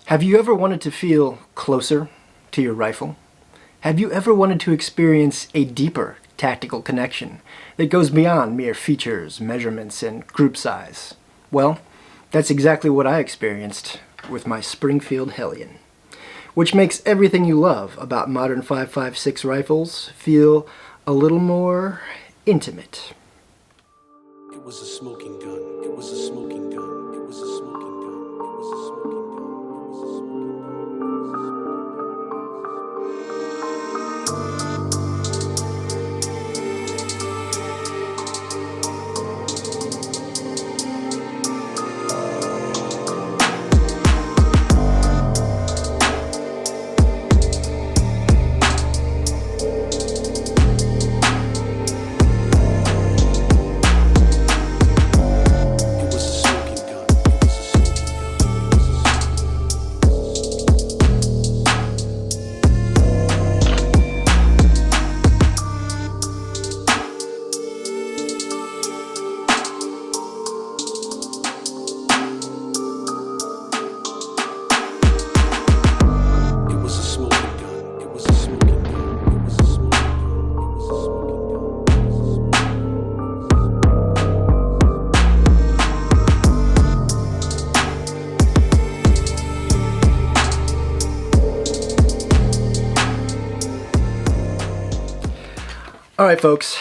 Have you ever wanted to feel closer to your rifle? Have you ever wanted to experience a deeper tactical connection that goes beyond mere features, measurements, and group size? Well, that's exactly what I experienced with my Springfield Hellion, which makes everything you love about modern 5.56 rifles feel a little more intimate. It was a smoking gun. It was a smoking gun. It was a smoking gun. It was a smoking gun. It was a Alright folks,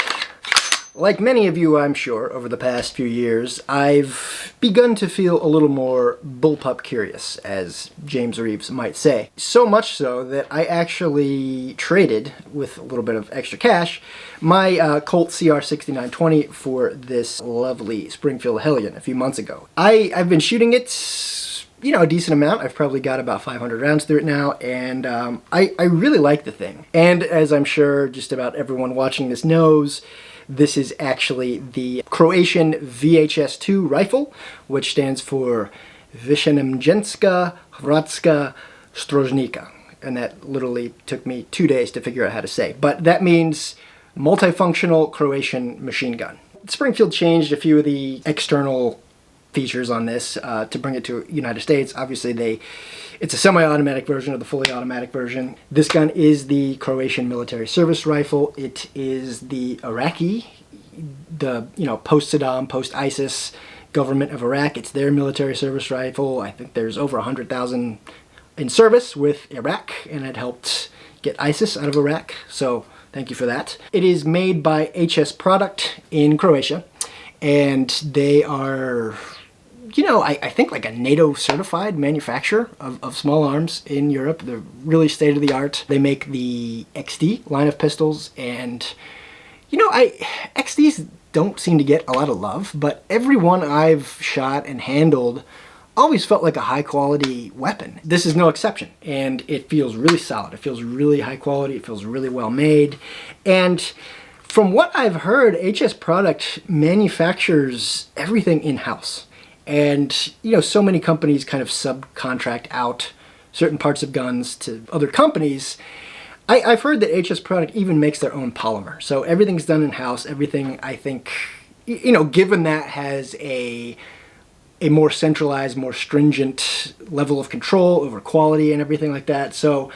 like many of you I'm sure over the past few years, I've begun to feel a little more bullpup curious, as James Reeves might say. So much so that I actually traded, with a little bit of extra cash, my Colt CR6920 for this lovely Springfield Hellion a few months ago. I've been shooting it, you know, a decent amount. I've probably got about 500 rounds through it now, and I really like the thing. And as I'm sure just about everyone watching this knows, this is actually the Croatian VHS-2 rifle, which stands for Višenemjenska Hrvatska Strožnica. And that literally took me 2 days to figure out how to say. But that means multifunctional Croatian machine gun. Springfield changed a few of the external features on this to bring it to the United States. Obviously it's a semi-automatic version of the fully automatic version. This gun is the Croatian military service rifle. It is the Iraqi, post-Saddam, post-ISIS government of Iraq. It's their military service rifle. I think there's over 100,000 in service with Iraq, and it helped get ISIS out of Iraq. So thank you for that. It is made by HS Product in Croatia, and they are, I think like a NATO certified manufacturer of small arms in Europe. They're really state-of-the-art. They make the XD line of pistols, and XDs don't seem to get a lot of love, but every one I've shot and handled always felt like a high-quality weapon. This is no exception, and it feels really solid. It feels really high quality. It feels really well made, and from what I've heard, HS Product manufactures everything in-house. And, so many companies kind of subcontract out certain parts of guns to other companies. I've heard that HS Product even makes their own polymer. So everything's done in-house. Everything, I think, given that has a more centralized, more stringent level of control over quality and everything like that. So,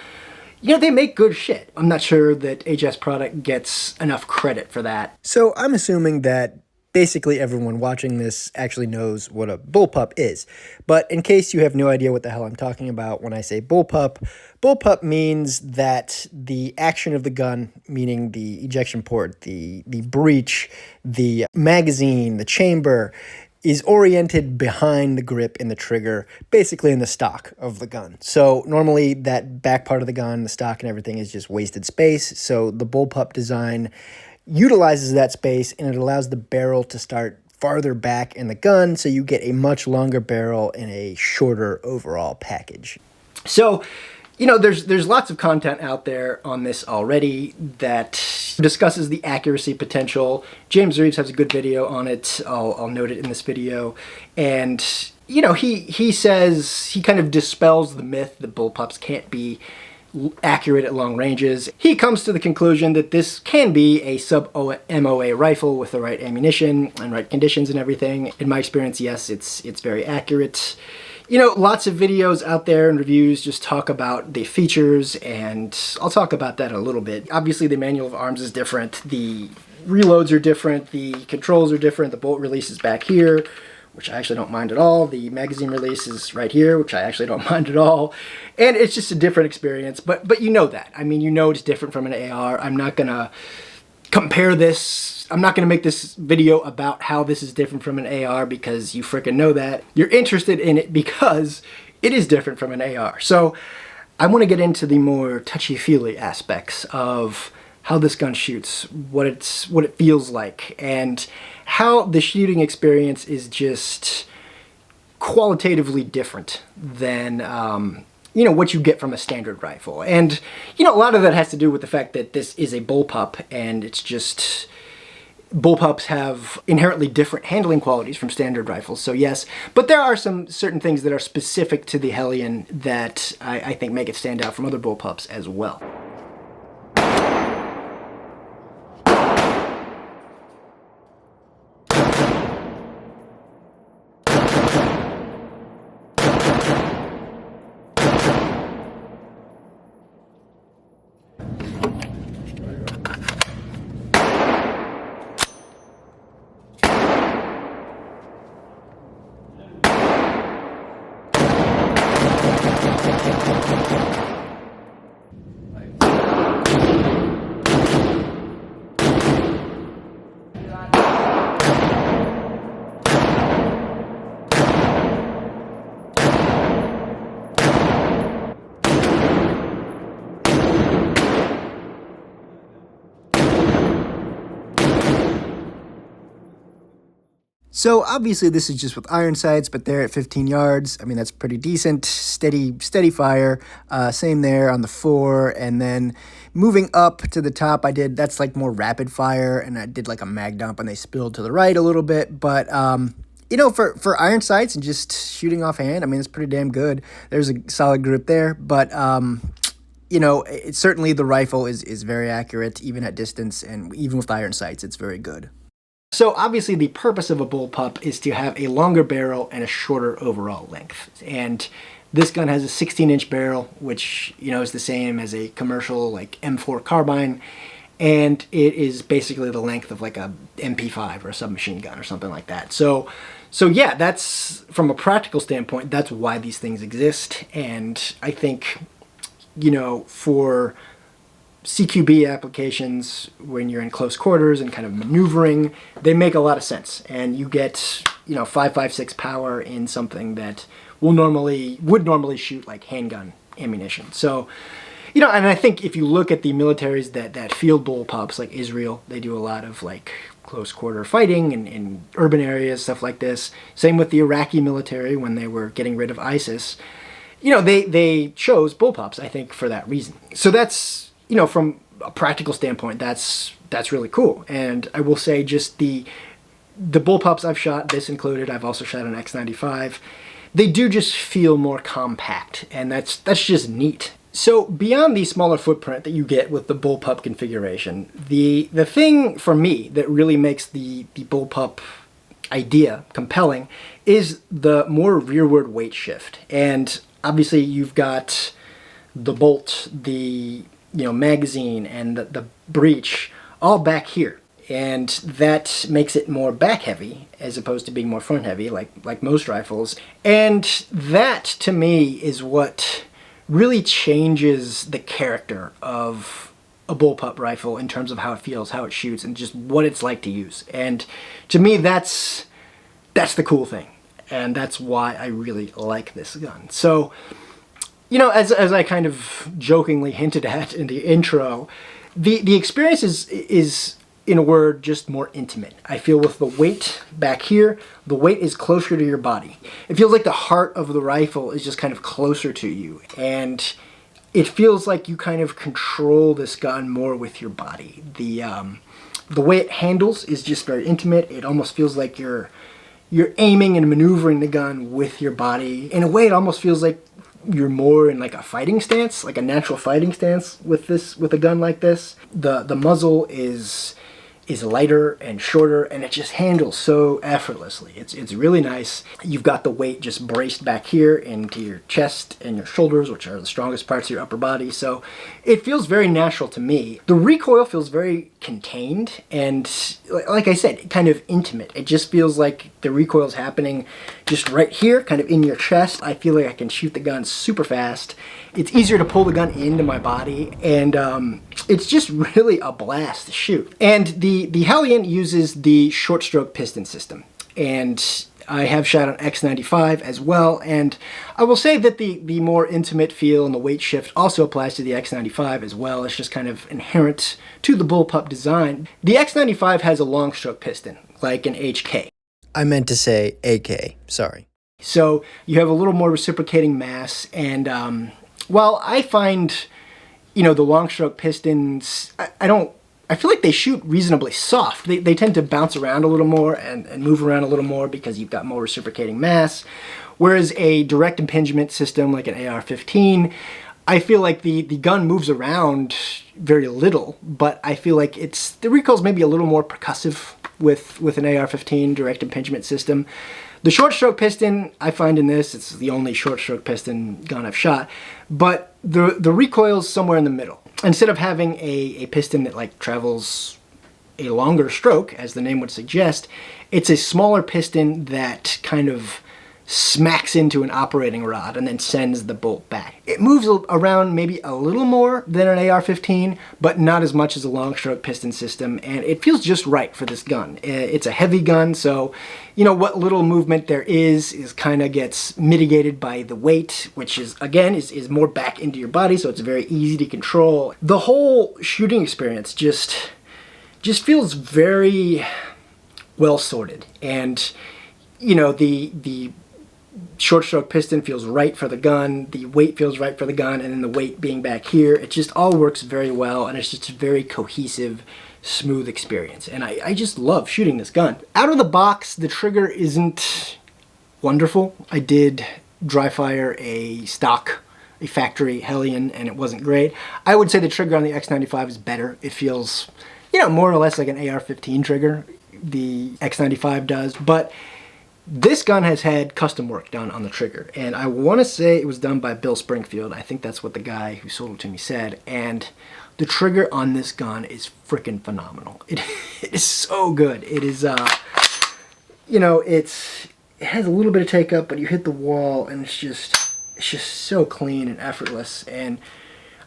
they make good shit. I'm not sure that HS Product gets enough credit for that. So I'm assuming that basically everyone watching this actually knows what a bullpup is. But in case you have no idea what the hell I'm talking about when I say bullpup, bullpup means that the action of the gun, meaning the ejection port, the breech, the magazine, the chamber, is oriented behind the grip in the trigger, basically in the stock of the gun. So normally that back part of the gun, the stock and everything is just wasted space. So the bullpup design utilizes that space, and it allows the barrel to start farther back in the gun, so you get a much longer barrel in a shorter overall package. So, there's lots of content out there on this already that discusses the accuracy potential. James Reeves has a good video on it. I'll note it in this video. And, he says, he kind of dispels the myth that bullpups can't be accurate at long ranges. He comes to the conclusion that this can be a sub-MOA rifle with the right ammunition and right conditions and everything. In my experience, yes, it's very accurate. You know, lots of videos out there and reviews just talk about the features, and I'll talk about that in a little bit. Obviously, the manual of arms is different, the reloads are different, the controls are different, the bolt release is back here, which I actually don't mind at all. The magazine release is right here, which I actually don't mind at all. And it's just a different experience, but you know that. I mean, you know it's different from an AR. I'm not gonna compare this. I'm not gonna make this video about how this is different from an AR because you freaking know that. You're interested in it because it is different from an AR. So I wanna get into the more touchy-feely aspects of how this gun shoots, what it feels like, and how the shooting experience is just qualitatively different than you know, what you get from a standard rifle. And you know, a lot of that has to do with the fact that this is a bullpup, and it's just, bullpups have inherently different handling qualities from standard rifles, so yes. But there are some certain things that are specific to the Hellion that I think make it stand out from other bullpups as well. So obviously this is just with iron sights, but they're at 15 yards. I mean, that's pretty decent, steady fire. Same there on the 4, and then moving up to the top, that's like more rapid fire, and I did like a mag dump, and they spilled to the right a little bit. But you know, for iron sights and just shooting offhand, I mean, it's pretty damn good. There's a solid grip there, but you know, certainly the rifle is very accurate, even at distance, and even with iron sights, it's very good. So obviously the purpose of a bullpup is to have a longer barrel and a shorter overall length. And this gun has a 16-inch barrel, which, you know, is the same as a commercial like M4 carbine. And it is basically the length of like a MP5 or a submachine gun or something like that. So yeah, that's, from a practical standpoint, that's why these things exist. And I think, you know, for CQB applications, when you're in close quarters and kind of maneuvering, they make a lot of sense, and you get, you know, 5.56 power in something that would normally shoot like handgun ammunition. So, you know, and I think if you look at the militaries that field bullpups, like Israel, they do a lot of like close quarter fighting in urban areas, stuff like this. Same with the Iraqi military when they were getting rid of ISIS. You know, they chose bullpups, I think, for that reason. So that's, you know, from a practical standpoint, that's really cool. And I will say, just the bullpups I've shot, this included, I've also shot an X95, they do just feel more compact, and that's just neat. So beyond the smaller footprint that you get with the bullpup configuration, the thing for me that really makes the bullpup idea compelling is the more rearward weight shift. And obviously you've got the bolt, the, you know, magazine, and the breech all back here, and that makes it more back heavy as opposed to being more front heavy like most rifles. And that to me is what really changes the character of a bullpup rifle in terms of how it feels, how it shoots, and just what it's like to use. And to me, that's the cool thing, and that's why I really like this gun. So, you know, as I kind of jokingly hinted at in the intro, the experience is, in a word, just more intimate. I feel with the weight back here, the weight is closer to your body. It feels like the heart of the rifle is just kind of closer to you, and it feels like you kind of control this gun more with your body. The way it handles is just very intimate. It almost feels like you're aiming and maneuvering the gun with your body. In a way, it almost feels like you're more in like a fighting stance, like a natural fighting stance with a gun like this. The muzzle is is lighter and shorter, and it just handles so effortlessly. It's really nice. You've got the weight just braced back here into your chest and your shoulders, which are the strongest parts of your upper body, so it feels very natural to me. The recoil feels very contained and, like I said, kind of intimate. It just feels like the recoil is happening just right here, kind of in your chest. I feel like I can shoot the gun super fast. It's easier to pull the gun into my body, and it's just really a blast to shoot. And the Hellion uses the short stroke piston system, and I have shot on X95 as well, and I will say that the more intimate feel and the weight shift also applies to the X95 as well. It's just kind of inherent to the bullpup design. The X95 has a long stroke piston, like an HK. I meant to say AK, sorry. So you have a little more reciprocating mass, and while I find, you know, the long stroke pistons, I feel like they shoot reasonably soft. They tend to bounce around a little more and move around a little more because you've got more reciprocating mass. Whereas a direct impingement system like an AR-15, I feel like the gun moves around very little, but I feel like the recoil's maybe a little more percussive with an AR-15 direct impingement system. The short stroke piston, I find in this, it's the only short stroke piston gun I've shot, but the recoil's somewhere in the middle. Instead of having a piston that like travels a longer stroke, as the name would suggest, it's a smaller piston that kind of smacks into an operating rod and then sends the bolt back. It moves around maybe a little more than an AR-15, but not as much as a long stroke piston system, and it feels just right for this gun. It's a heavy gun, so you know what little movement there is kind of gets mitigated by the weight, which is again is more back into your body, so it's very easy to control. The whole shooting experience just feels very well sorted, and you know the short stroke piston feels right for the gun, the weight feels right for the gun, and then the weight being back here, it just all works very well, and it's just a very cohesive, smooth experience. And I just love shooting this gun. Out of the box, the trigger isn't wonderful. I did dry fire a factory Hellion, and it wasn't great. I would say the trigger on the X95 is better. It feels, you know, more or less like an AR-15 trigger, the X95 does, but this gun has had custom work done on the trigger, and I want to say it was done by Bill Springfield. I think that's what the guy who sold it to me said, and the trigger on this gun is freaking phenomenal. It is so good. It is, you know, it has a little bit of take up, but you hit the wall, and it's just so clean and effortless. And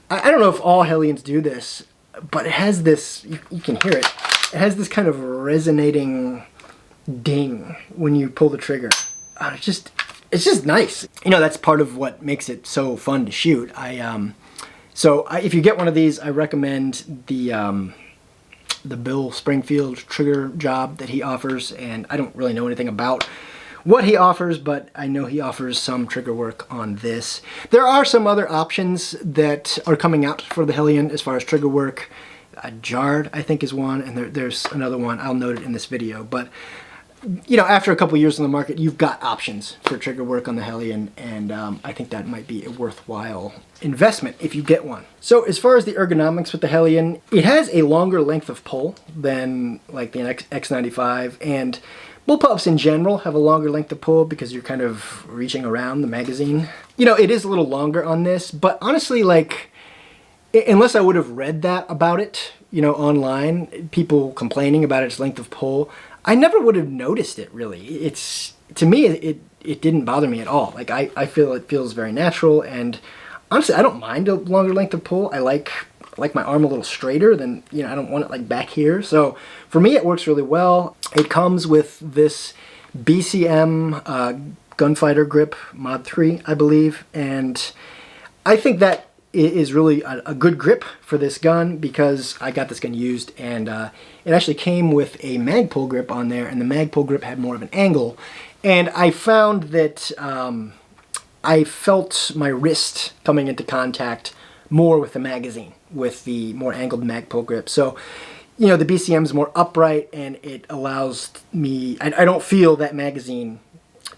I don't know if all Hellions do this, but it has this, you can hear it, it has this kind of resonating ding when you pull the trigger. It's just nice. You know, that's part of what makes it so fun to shoot. If you get one of these, I recommend the Bill Springfield trigger job that he offers, and I don't really know anything about what he offers, but I know he offers some trigger work on this. There are some other options that are coming out for the Hellion as far as trigger work. Jarred, I think, is one, and there's another one. I'll note it in this video, but you know, after a couple years on the market, you've got options for trigger work on the Hellion, and I think that might be a worthwhile investment if you get one. So as far as the ergonomics with the Hellion, it has a longer length of pull than like the X95, and bullpups in general have a longer length of pull because you're kind of reaching around the magazine. You know, it is a little longer on this, but honestly, like, unless I would have read that about it, you know, online, people complaining about its length of pull, I never would have noticed it, really. To me, it didn't bother me at all. Like, I feel it feels very natural, and honestly, I don't mind a longer length of pull. I like my arm a little straighter than, you know, I don't want it like back here. So for me, it works really well. It comes with this BCM gunfighter grip mod 3, I believe, and I think that is really a good grip for this gun because I got this gun used, and it actually came with a mag pull grip on there, and the mag pull grip had more of an angle, and I found that I felt my wrist coming into contact more with the magazine with the more angled mag pull grip. So, you know, the BCM is more upright, and it allows me, I don't feel that magazine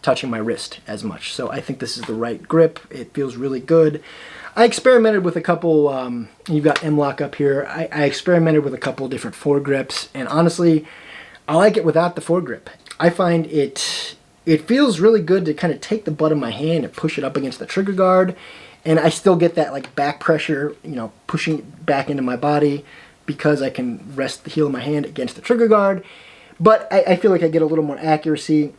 touching my wrist as much. So I think this is the right grip. It feels really good. I experimented with a couple, you've got M-LOK up here. I experimented with a couple different foregrips, and honestly, I like it without the foregrip. I find it feels really good to kind of take the butt of my hand and push it up against the trigger guard, and I still get that like back pressure, you know, pushing it back into my body because I can rest the heel of my hand against the trigger guard. But I feel like I get a little more accuracy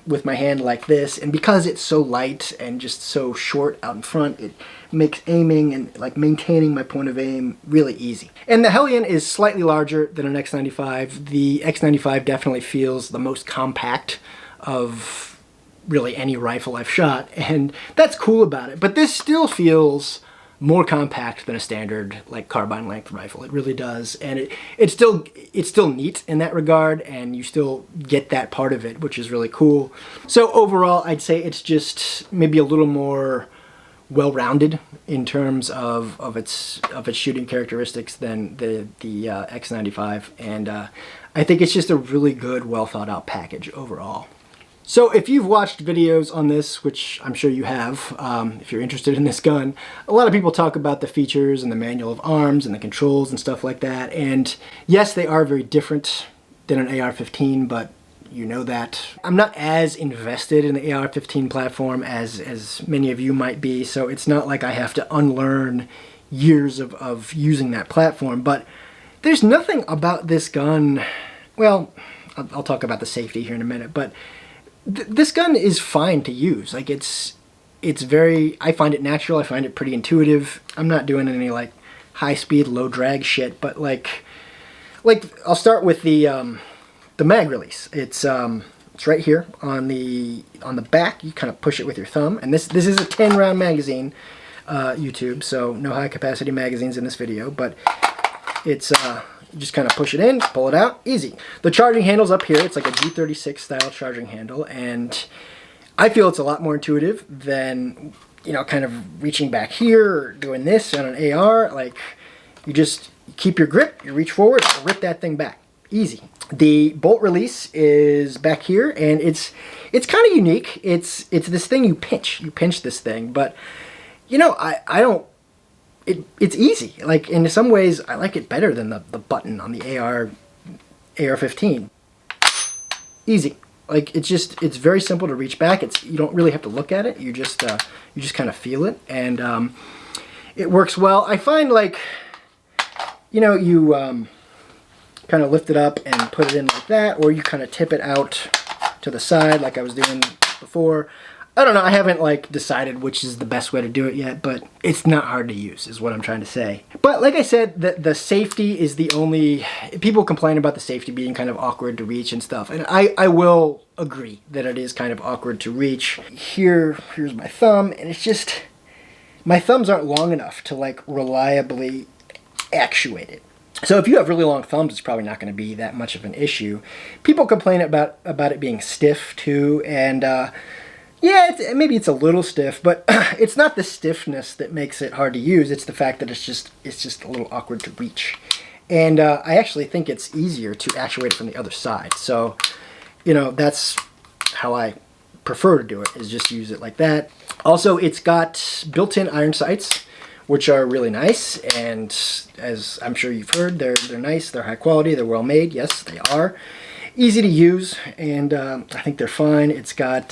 with my hand like this, and because it's so light and just so short out in front, it makes aiming and like maintaining my point of aim really easy. And the Hellion is slightly larger than an X95. The X95 definitely feels the most compact of really any rifle I've shot, and that's cool about it. But this still feels more compact than a standard like carbine length rifle. It really does, and it's still neat in that regard, and you still get that part of it, which is really cool. So overall, I'd say it's just maybe a little more well-rounded in terms of its shooting characteristics than the X95, and I think it's just a really good, well thought out package overall. So if you've watched videos on this, which I'm sure you have, if you're interested in this gun, a lot of people talk about the features and the manual of arms and the controls and stuff like that. And yes, they are very different than an AR-15, but you know that. I'm not as invested in the AR-15 platform as many of you might be, so it's not like I have to unlearn years of using that platform. But there's nothing about this gun, well, I'll talk about the safety here in a minute, but this gun is fine to use. Like it's very, I find it natural. I find it pretty intuitive. I'm not doing any like high speed, low drag shit, but like I'll start with the mag release. It's right here on the back. You kind of push it with your thumb, and this is a 10 round magazine, YouTube. So no high capacity magazines in this video, but it's you just kind of push it in, pull it out, easy. The charging handle's up here. It's like a G36 style charging handle, and I feel it's a lot more intuitive than, you know, kind of reaching back here or doing this on an AR. Like, you just keep your grip, you reach forward, rip that thing back. Easy. The bolt release is back here, and it's kind of unique. It's this thing you pinch. You pinch this thing, but, you know, I don't, it's easy. Like, in some ways, I like it better than the button on the AR-15. Easy. Like, it's very simple to reach back. You don't really have to look at it. You just kind of feel it, and it works well. I find, like, you know, you kind of lift it up and put it in like that, or you kind of tip it out to the side like I was doing before. I don't know, I haven't like decided which is the best way to do it yet, but it's not hard to use is what I'm trying to say. But like I said, the safety is the only, people complain about the safety being kind of awkward to reach and stuff, and I will agree that it is kind of awkward to reach. Here's my thumb, and it's just, my thumbs aren't long enough to like reliably actuate it. So if you have really long thumbs, it's probably not going to be that much of an issue. People complain about it being stiff too, and yeah, maybe it's a little stiff, but it's not the stiffness that makes it hard to use. It's the fact that it's just a little awkward to reach. And I actually think it's easier to actuate it from the other side. So, you know, that's how I prefer to do it, is just use it like that. Also, it's got built-in iron sights, which are really nice. And as I'm sure you've heard, they're nice, they're high quality, they're well made. Yes, they are. Easy to use, and I think they're fine. It's got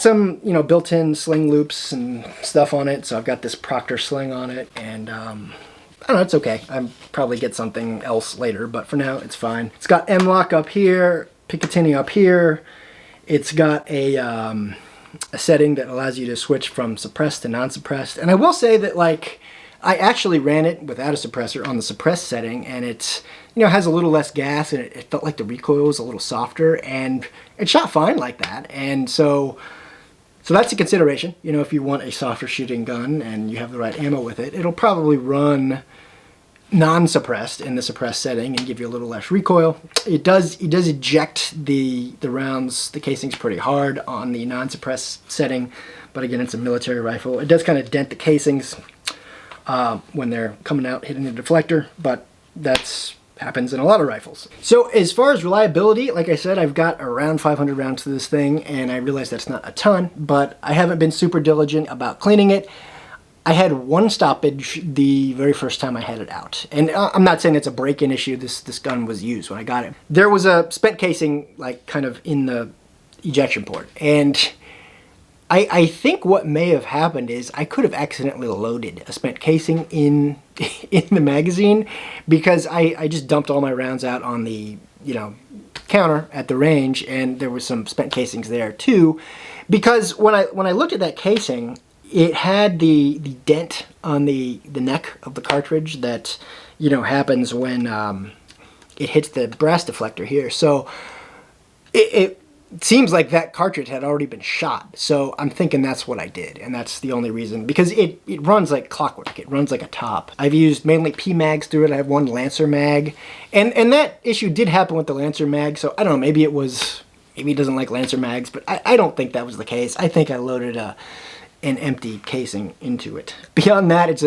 some, you know, built-in sling loops and stuff on it, so I've got this Proctor sling on it, and I don't know, it's okay. I'll probably get something else later, but for now, it's fine. It's got M-LOK up here, Picatinny up here. It's got a setting that allows you to switch from suppressed to non-suppressed, and I will say that, like, I actually ran it without a suppressor on the suppressed setting, and it's, you know, has a little less gas, and it felt like the recoil was a little softer, and it shot fine like that. And so that's a consideration. You know, if you want a softer shooting gun and you have the right ammo with it, it'll probably run non-suppressed in the suppressed setting and give you a little less recoil. It does eject the rounds, the casings pretty hard on the non-suppressed setting, but again, it's a military rifle. It does kind of dent the casings when they're coming out hitting the deflector, but that's happens in a lot of rifles. So as far as reliability, like I said, I've got around 500 rounds to this thing, and I realize that's not a ton, but I haven't been super diligent about cleaning it. I had one stoppage the very first time I had it out. And I'm not saying it's a break-in issue. This gun was used when I got it. There was a spent casing, like, kind of in the ejection port. And I think what may have happened is I could have accidentally loaded a spent casing in the magazine, because I just dumped all my rounds out on the, counter at the range, and there was some spent casings there too. Because when I looked at that casing, it had the dent on the neck of the cartridge that, happens when it hits the brass deflector here. So it seems like that cartridge had already been shot. So I'm thinking that's what I did, and that's the only reason, because it runs like clockwork. It runs like a top. I've used mainly P-mags through it. I have one Lancer mag, and that issue did happen with the Lancer mag. So I don't know, maybe it doesn't like Lancer mags, but I don't think that was the case. I think I loaded an empty casing into it. Beyond that, it's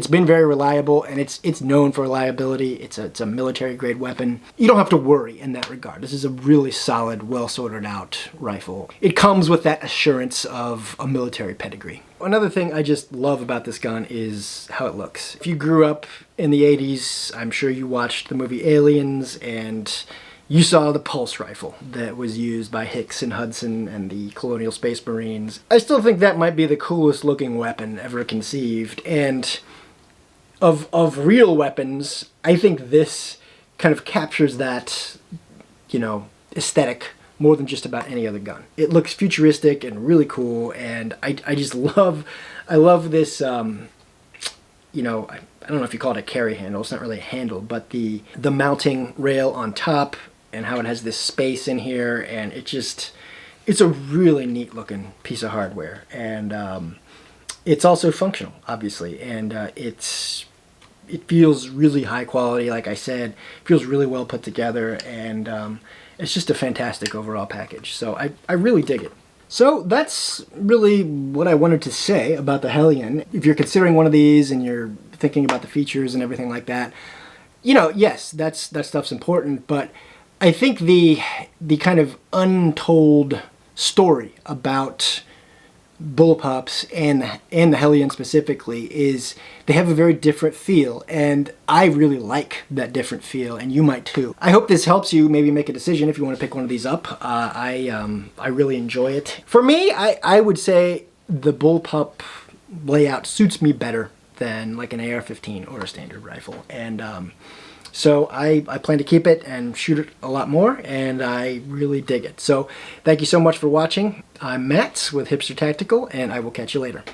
been very reliable, and it's known for reliability. It's a military grade weapon. You don't have to worry in that regard. This is a really solid, well sorted out rifle. It comes with that assurance of a military pedigree. Another thing I just love about this gun is how it looks. If you grew up in the 80s, I'm sure you watched the movie Aliens, and you saw the pulse rifle that was used by Hicks and Hudson and the Colonial Space Marines. I still think that might be the coolest looking weapon ever conceived. And of real weapons, I think this kind of captures that, aesthetic more than just about any other gun. It looks futuristic and really cool, and I love this, I don't know if you call it a carry handle. It's not really a handle, but the mounting rail on top, and how it has this space in here, and it's a really neat looking piece of hardware. And it's also functional, obviously, and it feels really high quality. Like I said, it feels really well put together, and it's just a fantastic overall package. So I really dig it. So that's really what I wanted to say about the Hellion. If you're considering one of these and you're thinking about the features and everything like that, yes, that stuff's important, but I think the kind of untold story about bullpups and the Hellion specifically is they have a very different feel, and I really like that different feel, and you might too. I hope this helps you maybe make a decision if you want to pick one of these up. I really enjoy it. For me, I would say the bullpup layout suits me better than like an AR-15 or a standard rifle, and so I plan to keep it and shoot it a lot more, and I really dig it. So thank you so much for watching. I'm Matt with Hipster Tactical, and I will catch you later.